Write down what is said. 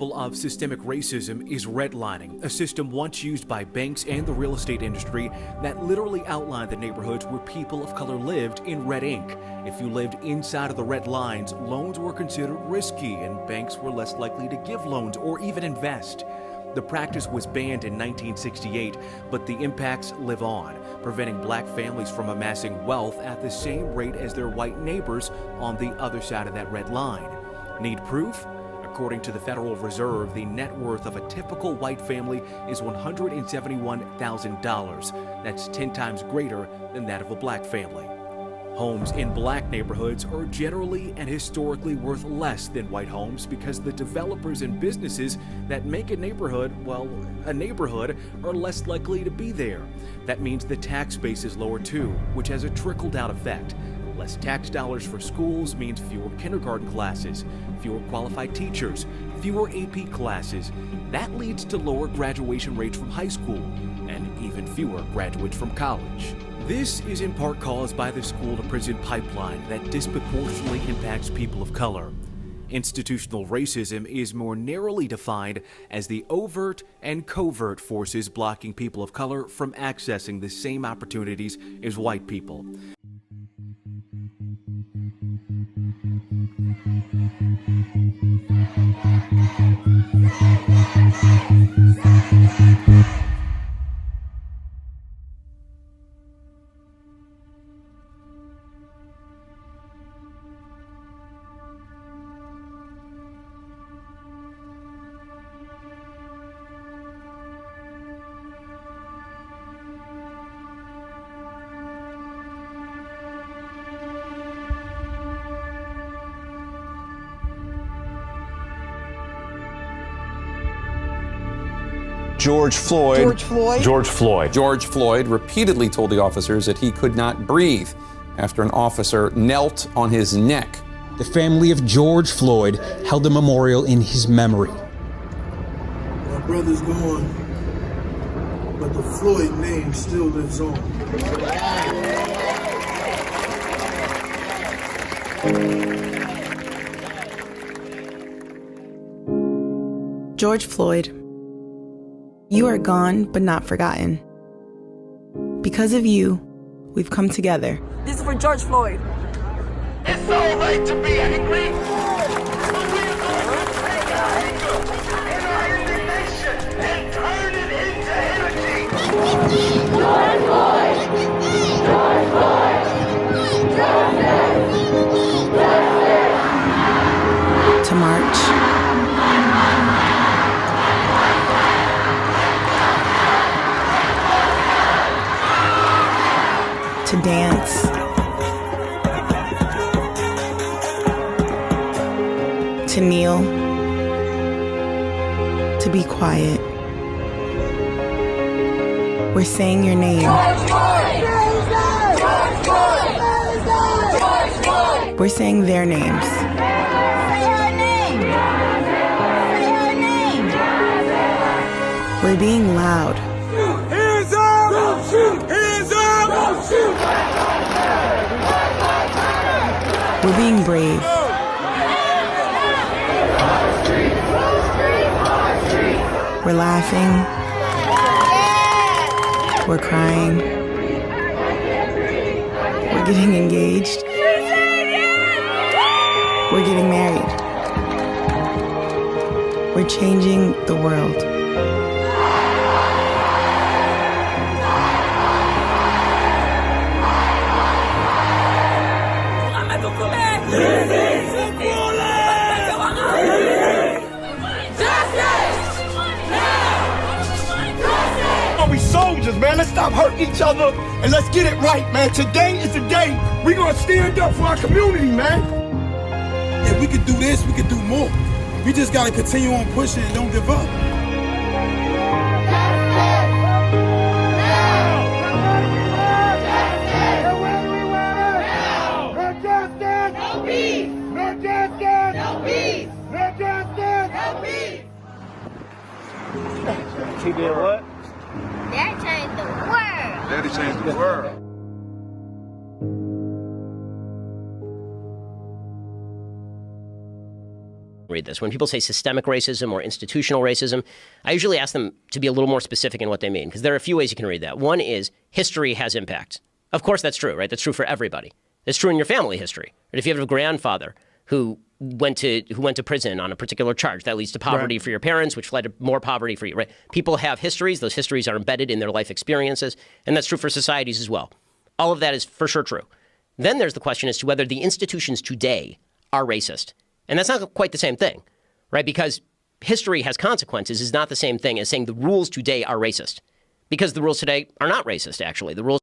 Of systemic racism is redlining, a system once used by banks and the real estate industry that literally outlined the neighborhoods where people of color lived in red ink. If you lived inside of the red lines, loans were considered risky and banks were less likely to give loans or even invest. The practice was banned in 1968, but the impacts live on, preventing black families from amassing wealth at the same rate as their white neighbors on the other side of that red line. Need proof? According to the Federal Reserve, the net worth of a typical white family is $171,000. That's 10 times greater than that of a black family. Homes in black neighborhoods are generally and historically worth less than white homes because the developers and businesses that make a neighborhood, are less likely to be there. That means the tax base is lower too, which has a trickle-down effect. Less tax dollars for schools means fewer kindergarten classes, fewer qualified teachers, fewer AP classes. That leads to lower graduation rates from high school and even fewer graduates from college. This is in part caused by the school-to-prison pipeline that disproportionately impacts people of color. Institutional racism is more narrowly defined as the overt and covert forces blocking people of color from accessing the same opportunities as white people. George Floyd repeatedly told the officers that he could not breathe after an officer knelt on his neck. The family of George Floyd held a memorial in his memory. My brother's gone, but the Floyd name still lives on. George Floyd. You are gone, but not forgotten. Because of you, we've come together. This is for George Floyd. It's all right to be angry, but we're going to take our anger and our indignation and turn it into energy. George Floyd! George Floyd! Justice! Justice! To march. To dance, to kneel, to be quiet. We're saying your name. We're saying their names. We're being loud. Hands up! Don't shoot! Hands up! Don't shoot! We're being brave. We're laughing. We're crying. We're getting engaged. We're getting married. We're changing the world. We soldiers, man. Let's stop hurting each other and let's get it right, man. Today is the day we're gonna stand up for our community, man. If we could do this, we could do more. We just gotta continue on pushing and don't give up. He did what? That changed the world. Daddy changed the world. read this. When people say systemic racism or institutional racism, I usually ask them to be a little more specific in what they mean, because there are a few ways you can read that. One is history has impact. Of course, that's true, right? That's true for everybody. It's true in your family history. Right? If you have a grandfather who went to prison on a particular charge, that leads to poverty for your parents, which led to more poverty for you, right? People have histories. Those histories are embedded in their life experiences, and that's true for societies as well. All of that is for sure true. Then there's the question as to whether the institutions today are racist. And that's not quite the same thing, right? Because history has consequences is not the same thing as saying the rules today are racist. Because the rules today are not racist, actually. The rules